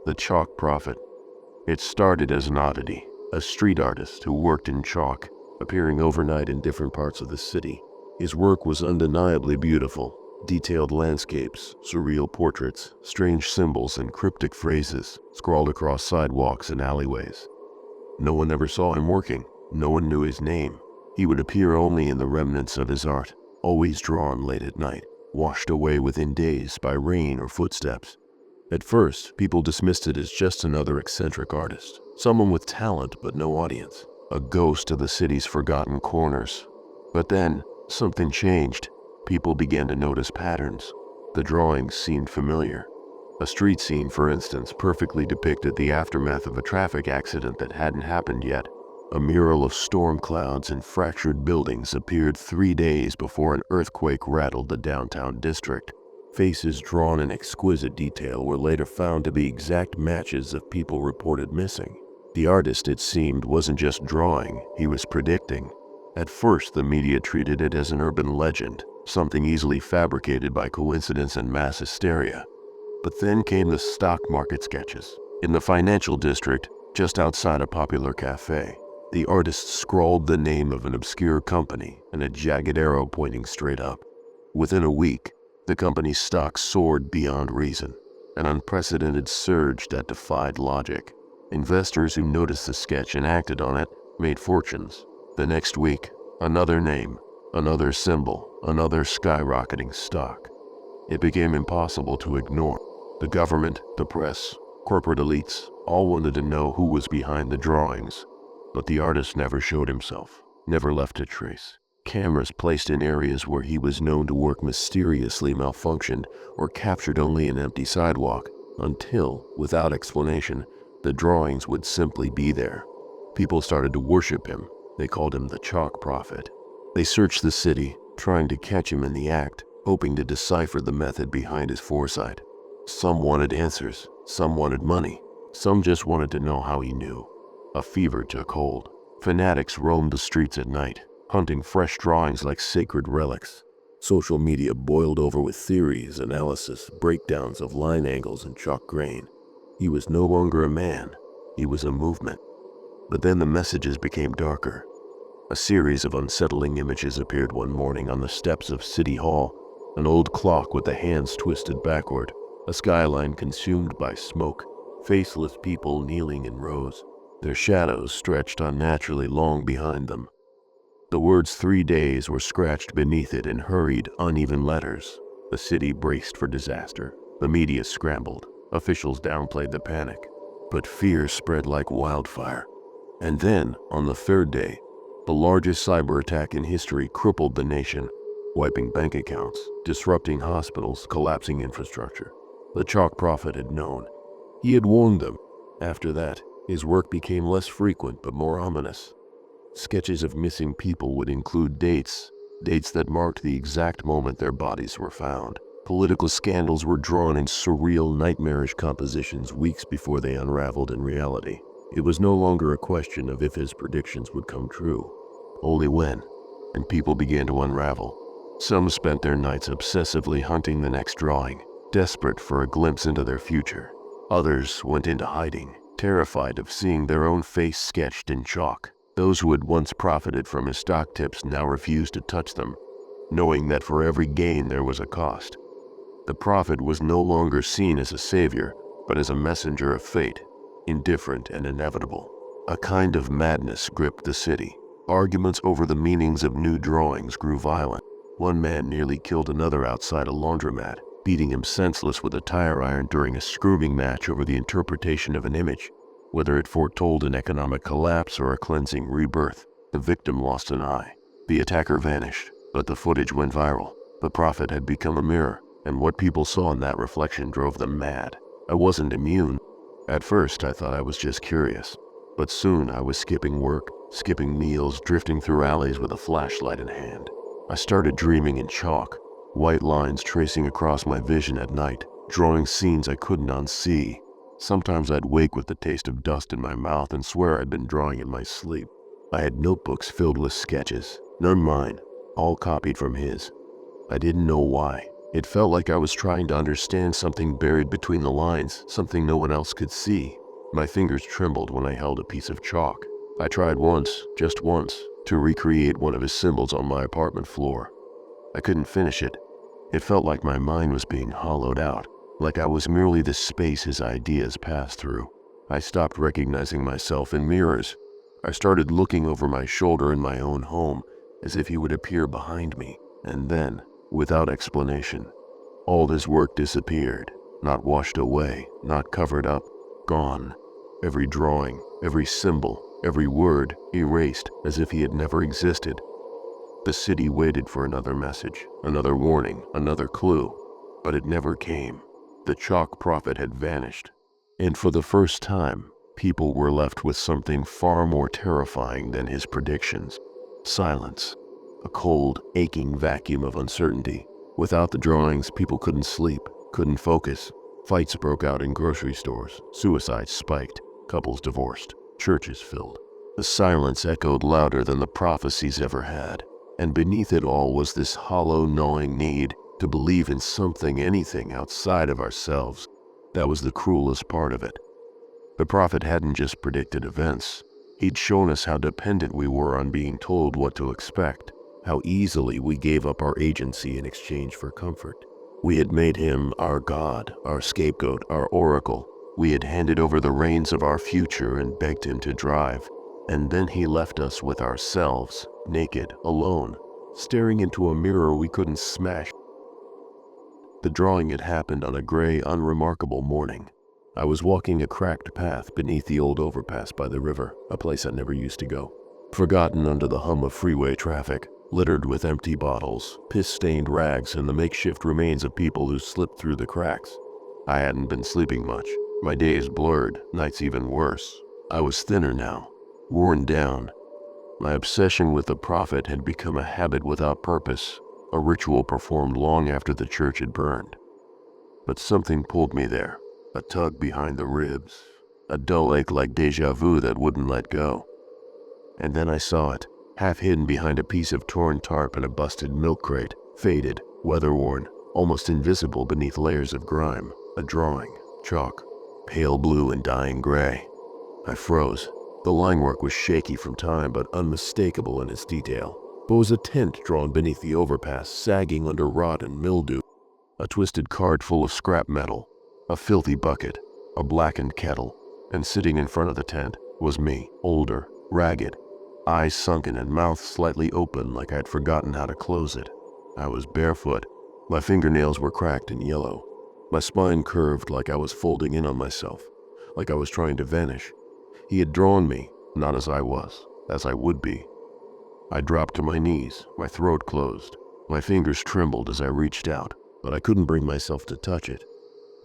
The Chalk Prophet. It started as an oddity, a street artist who worked in chalk, appearing overnight in different parts of the city. His work was undeniably beautiful. Detailed landscapes, surreal portraits, strange symbols, and cryptic phrases scrawled across sidewalks and alleyways. No one ever saw him working. No one knew his name. He would appear only in the remnants of his art, always drawn late at night, washed away within days by rain or footsteps. At first, people dismissed it as just another eccentric artist, someone with talent but no audience, a ghost of the city's forgotten corners. But then, something changed. People began to notice patterns. The drawings seemed familiar. A street scene, for instance, perfectly depicted the aftermath of a traffic accident that hadn't happened yet. A mural of storm clouds and fractured buildings appeared 3 days before an earthquake rattled the downtown district. Faces drawn in exquisite detail were later found to be exact matches of people reported missing. The artist, it seemed, wasn't just drawing, he was predicting. At first, the media treated it as an urban legend, something easily fabricated by coincidence and mass hysteria. But then came the stock market sketches. In the financial district, just outside a popular cafe, the artist scrawled the name of an obscure company and a jagged arrow pointing straight up. Within a week, the company's stock soared beyond reason, an unprecedented surge that defied logic. Investors who noticed the sketch and acted on it made fortunes. The next week, another name, another symbol, another skyrocketing stock. It became impossible to ignore. The government, the press, corporate elites, all wanted to know who was behind the drawings. But the artist never showed himself, never left a trace. Cameras placed in areas where he was known to work mysteriously malfunctioned or captured only an empty sidewalk, until, without explanation, the drawings would simply be there. People started to worship him. They called him the Chalk Prophet. They searched the city, trying to catch him in the act, hoping to decipher the method behind his foresight. Some wanted answers, some wanted money, some just wanted to know how he knew. A fever took hold. Fanatics roamed the streets at night, hunting fresh drawings like sacred relics. Social media boiled over with theories, analysis, breakdowns of line angles and chalk grain. He was no longer a man, he was a movement. But then the messages became darker. A series of unsettling images appeared one morning on the steps of City Hall. An old clock with the hands twisted backward, a skyline consumed by smoke, faceless people kneeling in rows, their shadows stretched unnaturally long behind them. The words 3 days were scratched beneath it in hurried, uneven letters. The city braced for disaster. The media scrambled. Officials downplayed the panic. But fear spread like wildfire. And then, on the 3rd day, the largest cyber attack in history crippled the nation, wiping bank accounts, disrupting hospitals, collapsing infrastructure. The Chalk Prophet had known. He had warned them. After that, his work became less frequent but more ominous. Sketches of missing people would include dates that marked the exact moment their bodies were found. Political scandals were drawn in surreal, nightmarish compositions weeks before they unraveled in reality. It was no longer a question of if his predictions would come true, only when, and people began to unravel. Some spent their nights obsessively hunting the next drawing, desperate for a glimpse into their future. Others went into hiding, terrified of seeing their own face sketched in chalk. Those who had once profited from his stock tips now refused to touch them, knowing that for every gain there was a cost. The prophet was no longer seen as a savior, but as a messenger of fate, indifferent and inevitable. A kind of madness gripped the city. Arguments over the meanings of new drawings grew violent. One man nearly killed another outside a laundromat, beating him senseless with a tire iron during a screaming match over the interpretation of an image. Whether it foretold an economic collapse or a cleansing rebirth, the victim lost an eye. The attacker vanished, but the footage went viral. The prophet had become a mirror, and what people saw in that reflection drove them mad. I wasn't immune. At first, I thought I was just curious. But soon I was skipping work, skipping meals, drifting through alleys with a flashlight in hand. I started dreaming in chalk, white lines tracing across my vision at night, drawing scenes I couldn't unsee. Sometimes I'd wake with the taste of dust in my mouth and swear I'd been drawing in my sleep. I had notebooks filled with sketches, none mine, all copied from his. I didn't know why. It felt like I was trying to understand something buried between the lines, something no one else could see. My fingers trembled when I held a piece of chalk. I tried once, just once, to recreate one of his symbols on my apartment floor. I couldn't finish it. It felt like my mind was being hollowed out, like I was merely the space his ideas passed through. I stopped recognizing myself in mirrors. I started looking over my shoulder in my own home, as if he would appear behind me, and then, without explanation, all his work disappeared, not washed away, not covered up, gone. Every drawing, every symbol, every word erased as if he had never existed. The city waited for another message, another warning, another clue, but it never came. The chalk prophet had vanished, and for the first time, people were left with something far more terrifying than his predictions. Silence. A cold, aching vacuum of uncertainty. Without the drawings, people couldn't sleep, couldn't focus. Fights broke out in grocery stores. Suicides spiked. Couples divorced. Churches filled. The silence echoed louder than the prophecies ever had. And beneath it all was this hollow, gnawing need to believe in something, anything outside of ourselves. That was the cruelest part of it. The prophet hadn't just predicted events. He'd shown us how dependent we were on being told what to expect, how easily we gave up our agency in exchange for comfort. We had made him our God, our scapegoat, our oracle. We had handed over the reins of our future and begged him to drive. And then he left us with ourselves, naked, alone, staring into a mirror we couldn't smash. The drawing had happened on a gray, unremarkable morning. I was walking a cracked path beneath the old overpass by the river, a place I never used to go. Forgotten under the hum of freeway traffic, littered with empty bottles, piss-stained rags, and the makeshift remains of people who slipped through the cracks. I hadn't been sleeping much. My days blurred, nights even worse. I was thinner now, worn down. My obsession with the prophet had become a habit without purpose, a ritual performed long after the church had burned. But something pulled me there, a tug behind the ribs, a dull ache like déjà vu that wouldn't let go. And then I saw it, half hidden behind a piece of torn tarp and a busted milk crate, faded, weather-worn, almost invisible beneath layers of grime, a drawing, chalk, pale blue and dying gray. I froze. The line work was shaky from time but unmistakable in its detail. But was a tent drawn beneath the overpass, sagging under rot and mildew, a twisted card full of scrap metal, a filthy bucket, a blackened kettle, and sitting in front of the tent was me, older, ragged, eyes sunken and mouth slightly open like I'd forgotten how to close it. I was barefoot. My fingernails were cracked and yellow. My spine curved like I was folding in on myself, like I was trying to vanish. He had drawn me, not as I was, as I would be. I dropped to my knees, my throat closed. My fingers trembled as I reached out, but I couldn't bring myself to touch it.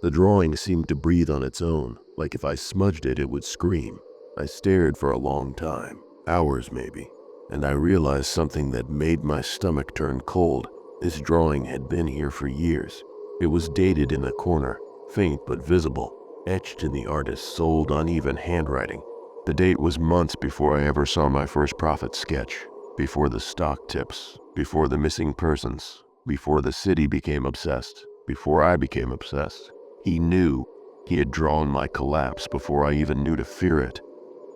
The drawing seemed to breathe on its own, like if I smudged it, it would scream. I stared for a long time, hours maybe, and I realized something that made my stomach turn cold. This drawing had been here for years. It was dated in a corner, faint but visible, etched in the artist's old, uneven handwriting. The date was months before I ever saw my first prophet sketch, before the stock tips, before the missing persons, before the city became obsessed, before I became obsessed. He knew. He had drawn my collapse before I even knew to fear it.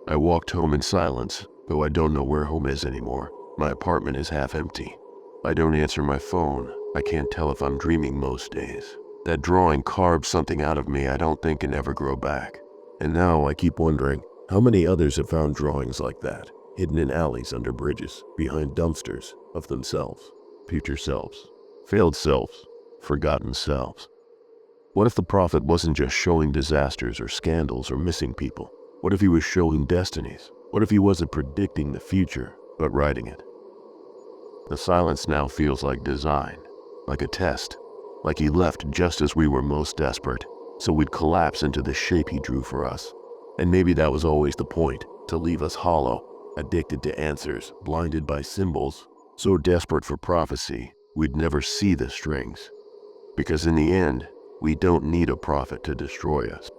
I walked home in silence, though I don't know where home is anymore. My apartment is half empty. I don't answer my phone. I can't tell if I'm dreaming most days. That drawing carved something out of me I don't think can ever grow back. And now I keep wondering, how many others have found drawings like that, hidden in alleys under bridges, behind dumpsters, of themselves, future selves, failed selves, forgotten selves. What if the prophet wasn't just showing disasters or scandals or missing people? What if he was showing destinies? What if he wasn't predicting the future, but writing it? The silence now feels like design, like a test, like he left just as we were most desperate, so we'd collapse into the shape he drew for us. And maybe that was always the point, to leave us hollow, addicted to answers, blinded by symbols, so desperate for prophecy, we'd never see the strings. Because in the end, we don't need a prophet to destroy us.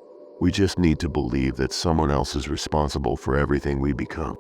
We just need to believe that someone else is responsible for everything we become.